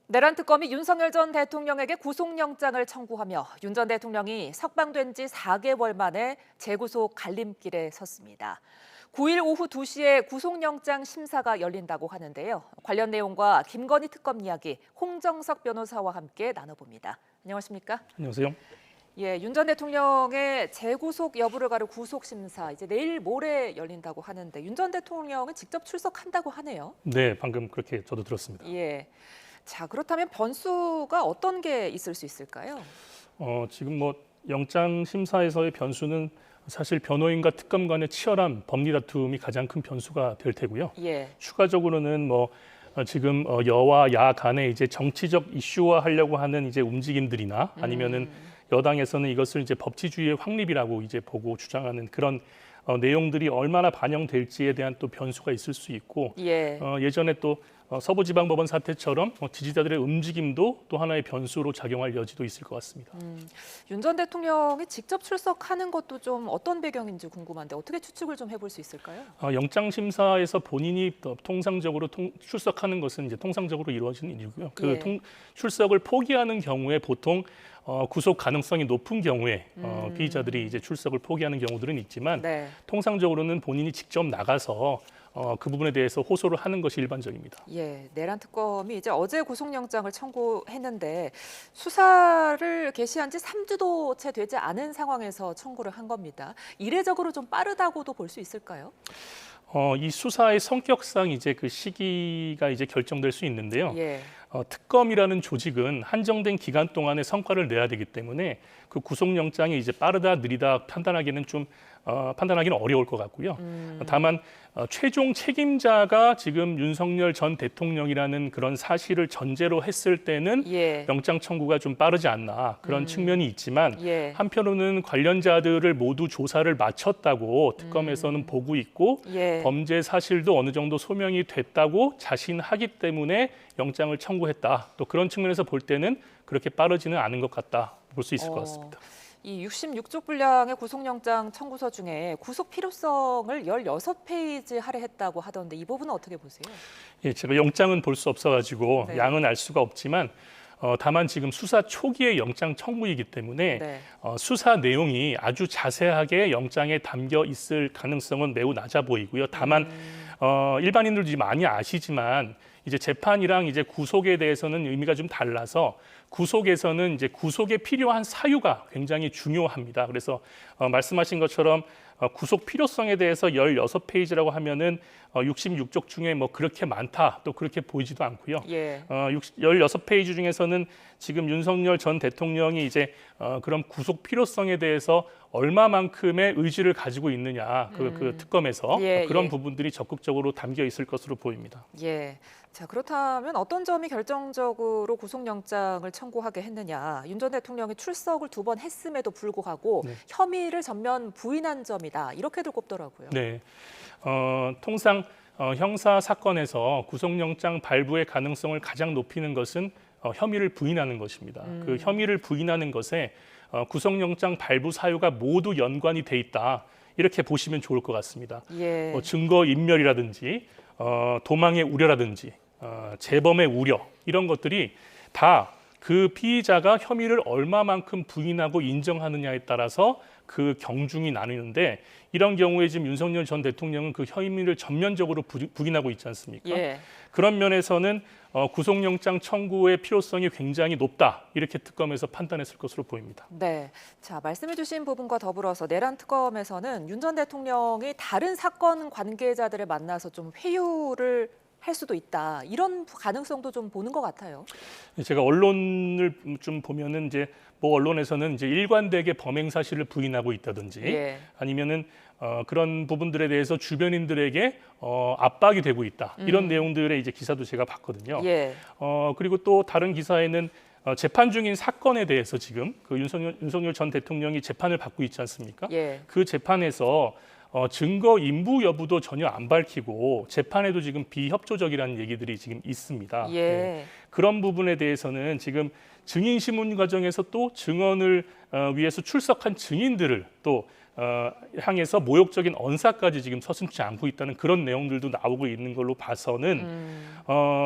내란 특검이 윤석열 전 대통령에게 구속영장을 청구하며 윤 전 대통령이 석방된 지 4개월 만에 재구속 갈림길에 섰습니다. 9일 오후 2시에 구속영장 심사가 열린다고 하는데요. 관련 내용과 김건희 특검 이야기 홍정석 변호사와 함께 나눠봅니다. 안녕하십니까? 안녕하세요. 예, 윤 전 대통령의 재구속 여부를 가른 구속 심사 이제 내일 모레 열린다고 하는데 윤 전 대통령은 직접 출석한다고 하네요. 네, 방금 그렇게 저도 들었습니다. 예. 자, 그렇다면 변수가 어떤 게 있을 수 있을까요? 지금 영장 심사에서의 변수는 사실 변호인과 특검 간의 치열한 법리 다툼이 가장 큰 변수가 될 테고요. 예. 추가적으로는 지금 여와 야 간에 이제 정치적 이슈화하려고 하는 이제 움직임들이나 아니면은 여당에서는 이것을 이제 법치주의의 확립이라고 이제 보고 주장하는 그런 내용들이 얼마나 반영될지에 대한 또 변수가 있을 수 있고 예. 예전에 또 서부지방법원 사태처럼 지지자들의 움직임도 또 하나의 변수로 작용할 여지도 있을 것 같습니다. 윤 전 대통령이 직접 출석하는 것도 좀 어떤 배경인지 궁금한데 어떻게 추측을 좀 해볼 수 있을까요? 영장 심사에서 본인이 통상적으로 출석하는 것은 이제 통상적으로 이루어지는 일이고요. 예. 출석을 포기하는 경우에 보통 구속 가능성이 높은 경우에 피의자들이 이제 출석을 포기하는 경우들은 있지만 네. 통상적으로는 본인이 직접 나가서 그 부분에 대해서 호소를 하는 것이 일반적입니다. 예, 내란 특검이 이제 어제 구속영장을 청구했는데 수사를 개시한 지 3주도 채 되지 않은 상황에서 청구를 한 겁니다. 이례적으로 좀 빠르다고도 볼 수 있을까요? 이 수사의 성격상 이제 그 시기가 이제 결정될 수 있는데요. 예. 특검이라는 조직은 한정된 기간 동안에 성과를 내야 되기 때문에 그 구속영장이 이제 빠르다 느리다 판단하기는 어려울 것 같고요. 다만 최종 책임자가 지금 윤석열 전 대통령이라는 그런 사실을 전제로 했을 때는 예. 영장 청구가 좀 빠르지 않나 그런 측면이 있지만 예. 한편으로는 관련자들을 모두 조사를 마쳤다고 특검에서는 보고 있고 예. 범죄 사실도 어느 정도 소명이 됐다고 자신하기 때문에 영장을 청구했다. 또 그런 측면에서 볼 때는 그렇게 빠르지는 않은 것 같다 볼 수 있을 것 같습니다. 이 66쪽 분량의 구속영장 청구서 중에 구속 필요성을 16페이지 할애했다고 하던데 이 부분은 어떻게 보세요? 예, 제가 영장은 볼 수 없어가지고 네. 양은 알 수가 없지만 다만 지금 수사 초기의 영장 청구이기 때문에 네. 수사 내용이 아주 자세하게 영장에 담겨 있을 가능성은 매우 낮아 보이고요. 다만 일반인들도 이제 많이 아시지만 이제 재판이랑 이제 구속에 대해서는 의미가 좀 달라서 구속에서는 이제 구속에 필요한 사유가 굉장히 중요합니다. 그래서 말씀하신 것처럼 구속 필요성에 대해서 16페이지라고 하면은 66쪽 중에 그렇게 많다 또 그렇게 보이지도 않고요. 예. 16페이지 중에서는 지금 윤석열 전 대통령이 이제 그런 구속 필요성에 대해서 얼마만큼의 의지를 가지고 있느냐 그 특검에서 예, 그런 예. 부분들이 적극적으로 담겨 있을 것으로 보입니다. 예. 자, 그렇다면 어떤 점이 결정적으로 구속영장을 청구하게 했느냐. 윤 전 대통령이 출석을 2번 했음에도 불구하고 네. 혐의를 전면 부인한 점이다. 이렇게들 꼽더라고요. 네, 통상 형사 사건에서 구속영장 발부의 가능성을 가장 높이는 것은 혐의를 부인하는 것입니다. 그 혐의를 부인하는 것에 구속영장 발부 사유가 모두 연관이 돼 있다. 이렇게 보시면 좋을 것 같습니다. 예. 증거 인멸이라든지 도망의 우려라든지 재범의 우려 이런 것들이 다 그 피의자가 혐의를 얼마만큼 부인하고 인정하느냐에 따라서 그 경중이 나뉘는데 이런 경우에 지금 윤석열 전 대통령은 그 혐의를 전면적으로 부인하고 있지 않습니까? 예. 그런 면에서는 구속영장 청구의 필요성이 굉장히 높다 이렇게 특검에서 판단했을 것으로 보입니다. 네. 자, 말씀해주신 부분과 더불어서 내란 특검에서는 윤 전 대통령이 다른 사건 관계자들을 만나서 좀 회유를 할 수도 있다. 이런 가능성도 좀 보는 것 같아요. 제가 언론을 좀 보면은 이제 언론에서는 이제 일관되게 범행 사실을 부인하고 있다든지 예. 아니면은 그런 부분들에 대해서 주변인들에게 압박이 되고 있다 이런 내용들의 이제 기사도 제가 봤거든요. 예. 그리고 또 다른 기사에는 재판 중인 사건에 대해서 지금 그 윤석열 전 대통령이 재판을 받고 있지 않습니까? 예. 그 재판에서 증거 인부 여부도 전혀 안 밝히고 재판에도 지금 비협조적이라는 얘기들이 지금 있습니다. 예. 네. 그런 부분에 대해서는 지금 증인 신문 과정에서 또 증언을 위해서 출석한 증인들을 또 향해서 모욕적인 언사까지 지금 서슴지 않고 있다는 그런 내용들도 나오고 있는 걸로 봐서는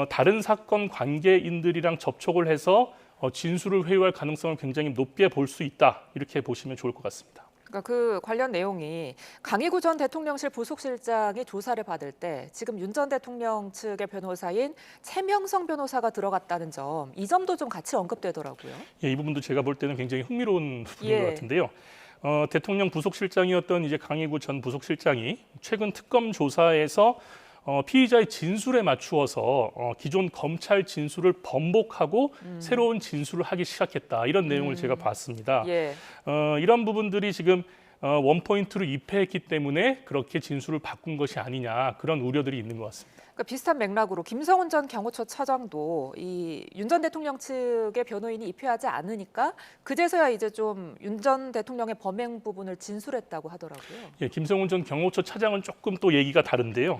다른 사건 관계인들이랑 접촉을 해서 진술을 회유할 가능성을 굉장히 높게 볼 수 있다 이렇게 보시면 좋을 것 같습니다. 그러니까 그 관련 내용이 강희구 전 대통령실 부속실장이 조사를 받을 때 지금 윤 전 대통령 측의 변호사인 최명성 변호사가 들어갔다는 점, 이 점도 좀 같이 언급되더라고요. 예, 이 부분도 제가 볼 때는 굉장히 흥미로운 부분인 예. 것 같은데요. 대통령 부속실장이었던 이제 강희구 전 부속실장이 최근 특검 조사에서 피의자의 진술에 맞추어서 기존 검찰 진술을 번복하고 새로운 진술을 하기 시작했다. 이런 내용을 제가 봤습니다. 예. 이런 부분들이 지금 원포인트로 입회했기 때문에 그렇게 진술을 바꾼 것이 아니냐 그런 우려들이 있는 것 같습니다. 그러니까 비슷한 맥락으로 김성훈 전 경호처 차장도 이 윤 전 대통령 측의 변호인이 입회하지 않으니까 그제서야 이제 좀 윤 전 대통령의 범행 부분을 진술했다고 하더라고요. 예, 김성훈 전 경호처 차장은 조금 또 얘기가 다른데요.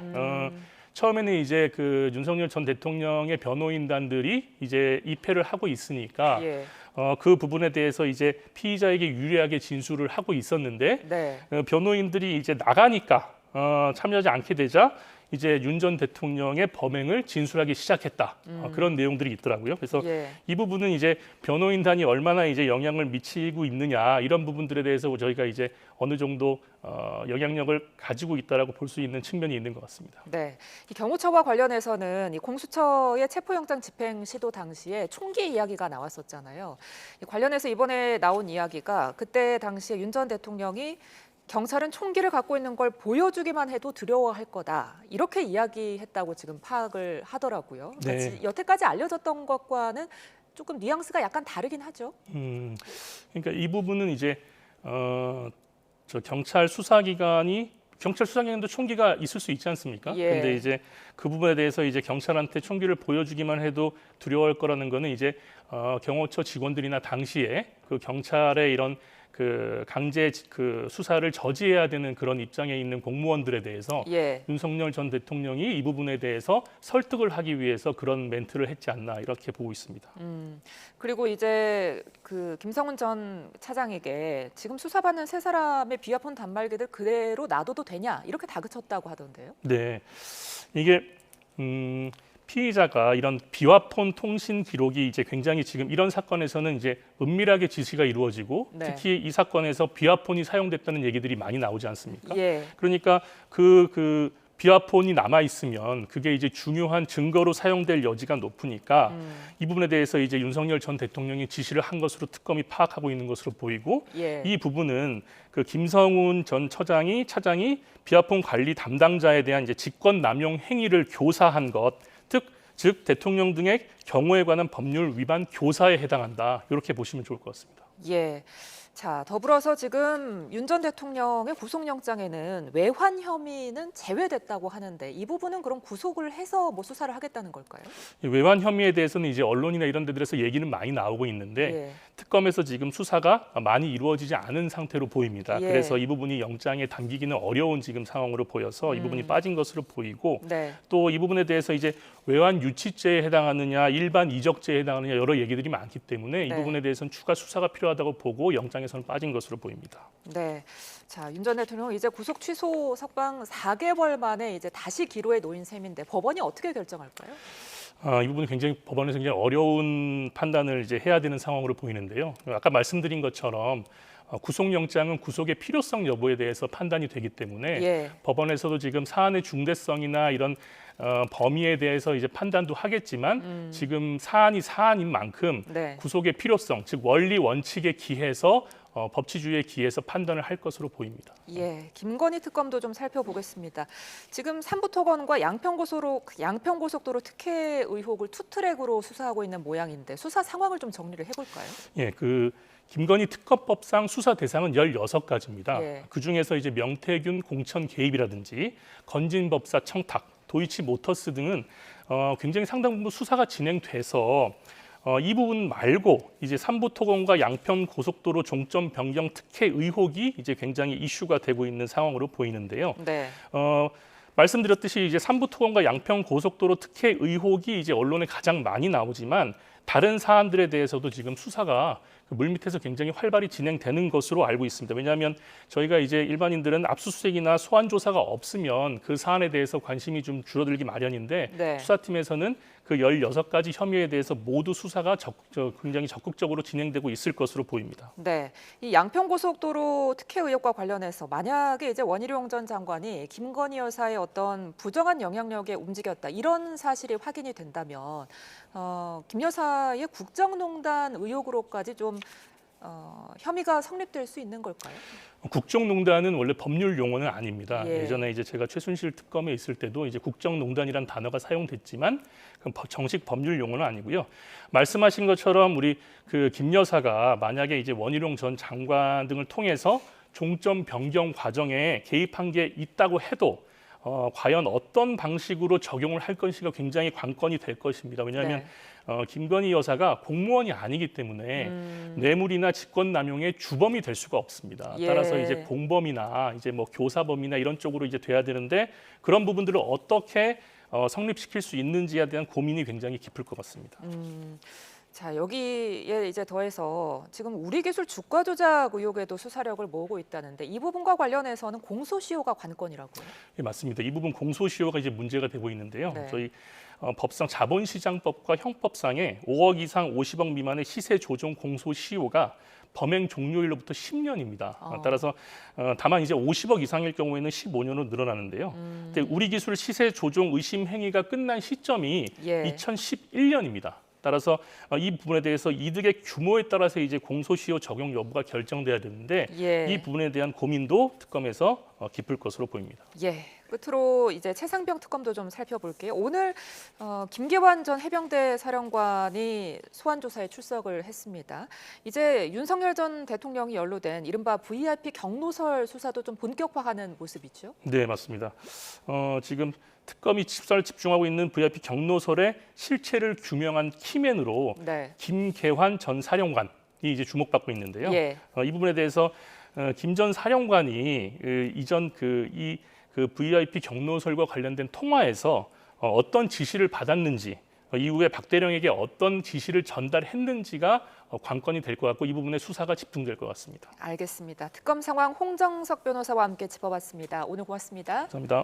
처음에는 이제 그 윤석열 전 대통령의 변호인단들이 이제 입회를 하고 있으니까 예. 그 부분에 대해서 이제 피의자에게 유리하게 진술을 하고 있었는데 네. 변호인들이 이제 나가니까 참여하지 않게 되자 이제 윤 전 대통령의 범행을 진술하기 시작했다. 그런 내용들이 있더라고요. 그래서 예. 이 부분은 이제 변호인단이 얼마나 이제 영향을 미치고 있느냐 이런 부분들에 대해서 저희가 이제 어느 정도 영향력을 가지고 있다라고 볼 수 있는 측면이 있는 것 같습니다. 네, 이 경호처와 관련해서는 이 공수처의 체포영장 집행 시도 당시에 총기 이야기가 나왔었잖아요. 이 관련해서 이번에 나온 이야기가 그때 당시에 윤 전 대통령이 경찰은 총기를 갖고 있는 걸 보여주기만 해도 두려워할 거다. 이렇게 이야기했다고 지금 파악을 하더라고요. 그러니까 네. 여태까지 알려졌던 것과는 조금 뉘앙스가 약간 다르긴 하죠. 그러니까 이 부분은 이제 저 경찰 수사기관도 총기가 있을 수 있지 않습니까? 예. 근데 이제 그 부분에 대해서 이제 경찰한테 총기를 보여주기만 해도 두려워할 거라는 거는 이제 경호처 직원들이나 당시에 그 경찰의 이런 그 강제 그 수사를 저지해야 되는 그런 입장에 있는 공무원들에 대해서 예. 윤석열 전 대통령이 이 부분에 대해서 설득을 하기 위해서 그런 멘트를 했지 않나 이렇게 보고 있습니다. 그리고 이제 그 김성훈 전 차장에게 지금 수사받는 세 사람의 비화폰 단말기들 그대로 놔둬도 되냐 이렇게 다그쳤다고 하던데요. 네, 이게 피의자가 이런 비화폰 통신 기록이 이제 굉장히 지금 이런 사건에서는 이제 은밀하게 지시가 이루어지고 네. 특히 이 사건에서 비화폰이 사용됐다는 얘기들이 많이 나오지 않습니까? 예. 그러니까 그 비화폰이 남아 있으면 그게 이제 중요한 증거로 사용될 여지가 높으니까 이 부분에 대해서 이제 윤석열 전 대통령이 지시를 한 것으로 특검이 파악하고 있는 것으로 보이고 예. 이 부분은 그 김성훈 전 차장이 비화폰 관리 담당자에 대한 이제 직권 남용 행위를 교사한 것, 즉 대통령 등의 경우에 관한 법률 위반 교사에 해당한다. 이렇게 보시면 좋을 것 같습니다. 예. 자, 더불어서 지금 윤 전 대통령의 구속영장에는 외환 혐의는 제외됐다고 하는데 이 부분은 그럼 구속을 해서 뭐 수사를 하겠다는 걸까요? 외환 혐의에 대해서는 이제 언론이나 이런 데들에서 얘기는 많이 나오고 있는데 예. 특검에서 지금 수사가 많이 이루어지지 않은 상태로 보입니다. 예. 그래서 이 부분이 영장에 담기기는 어려운 지금 상황으로 보여서 이 부분이 빠진 것으로 보이고 네. 또 이 부분에 대해서 이제 외환 유치죄에 해당하느냐 일반 이적죄에 해당하느냐 여러 얘기들이 많기 때문에 이 네. 부분에 대해서는 추가 수사가 필요하다고 보고 영장에서는 빠진 것으로 보입니다. 네. 자, 윤 전 대통령 이제 구속 취소 석방 4개월 만에 이제 다시 기로에 놓인 셈인데 법원이 어떻게 결정할까요? 이 부분은 굉장히 법원에서 굉장히 어려운 판단을 이제 해야 되는 상황으로 보이는데요. 아까 말씀드린 것처럼 구속영장은 구속의 필요성 여부에 대해서 판단이 되기 때문에 예. 법원에서도 지금 사안의 중대성이나 이런 범위에 대해서 이제 판단도 하겠지만 지금 사안인 만큼 네. 구속의 필요성, 즉 원리 원칙에 기해서 법치주의에 기해서 판단을 할 것으로 보입니다. 예, 김건희 특검도 좀 살펴보겠습니다. 지금 삼부토건과 양평고속도로 특혜 의혹을 투트랙으로 수사하고 있는 모양인데 수사 상황을 좀 정리를 해볼까요? 예, 그 김건희 특검법상 수사 대상은 16가지입니다. 예. 그중에서 이제 명태균 공천 개입이라든지 건진법사 청탁, 도이치모터스 등은 굉장히 상당 부분 수사가 진행돼서 이 부분 말고 이제 삼부토건과 양평 고속도로 종점 변경 특혜 의혹이 이제 굉장히 이슈가 되고 있는 상황으로 보이는데요. 네. 말씀드렸듯이 이제 삼부토건과 양평 고속도로 특혜 의혹이 이제 언론에 가장 많이 나오지만 다른 사안들에 대해서도 지금 수사가 그 물밑에서 굉장히 활발히 진행되는 것으로 알고 있습니다. 왜냐하면 저희가 이제 일반인들은 압수수색이나 소환 조사가 없으면 그 사안에 대해서 관심이 좀 줄어들기 마련인데 네. 수사팀에서는 그 16가지 혐의에 대해서 모두 수사가 굉장히 적극적으로 진행되고 있을 것으로 보입니다. 네, 이 양평고속도로 특혜 의혹과 관련해서 만약에 이제 원희룡 전 장관이 김건희 여사의 어떤 부정한 영향력에 움직였다 이런 사실이 확인이 된다면 김 여사의 국정농단 의혹으로까지 좀 혐의가 성립될 수 있는 걸까요? 국정농단은 원래 법률 용어는 아닙니다. 예. 예전에 이제 제가 최순실 특검에 있을 때도 이제 국정농단이란 단어가 사용됐지만 그 정식 법률 용어는 아니고요. 말씀하신 것처럼 우리 그 김 여사가 만약에 이제 원희룡 전 장관 등을 통해서 종점 변경 과정에 개입한 게 있다고 해도 과연 어떤 방식으로 적용을 할 것인가 굉장히 관건이 될 것입니다. 왜냐하면 김건희 여사가 공무원이 아니기 때문에 뇌물이나 직권남용의 주범이 될 수가 없습니다. 예. 따라서 이제 공범이나 이제 뭐 교사범이나 이런 쪽으로 이제 돼야 되는데 그런 부분들을 어떻게 성립시킬 수 있는지에 대한 고민이 굉장히 깊을 것 같습니다. 자, 여기에 이제 더해서 지금 우리 기술 주가 조작 의혹에도 수사력을 모으고 있다는데 이 부분과 관련해서는 공소시효가 관건이라고요? 예, 맞습니다. 이 부분 공소시효가 이제 문제가 되고 있는데요. 네. 저희 법상 자본시장법과 형법상에 5억 이상 50억 미만의 시세 조정 공소시효가 범행 종료일로부터 10년입니다. 따라서 다만 이제 50억 이상일 경우에는 15년으로 늘어나는데요. 근데 우리 기술 시세 조정 의심 행위가 끝난 시점이 예. 2011년입니다. 따라서 이 부분에 대해서 이득의 규모에 따라서 이제 공소시효 적용 여부가 결정돼야 되는데 예. 이 부분에 대한 고민도 특검에서 깊을 것으로 보입니다. 예. 끝으로 이제 최상병 특검도 좀 살펴볼게요. 오늘 김계환 전 해병대 사령관이 소환 조사에 출석을 했습니다. 이제 윤석열 전 대통령이 연루된 이른바 VIP 경로설 수사도 좀 본격화하는 모습이죠. 네, 맞습니다. 지금 특검이 수사를 집중하고 있는 VIP 경로설의 실체를 규명한 키맨으로 네. 김계환 전 사령관이 이제 주목받고 있는데요. 예. 이 부분에 대해서 김 전 사령관이 이전 그 VIP 경로설과 관련된 통화에서 어떤 지시를 받았는지 이후에 박 대령에게 어떤 지시를 전달했는지가 관건이 될 것 같고 이 부분에 수사가 집중될 것 같습니다. 알겠습니다. 특검 상황 홍정석 변호사와 함께 짚어봤습니다. 오늘 고맙습니다. 감사합니다.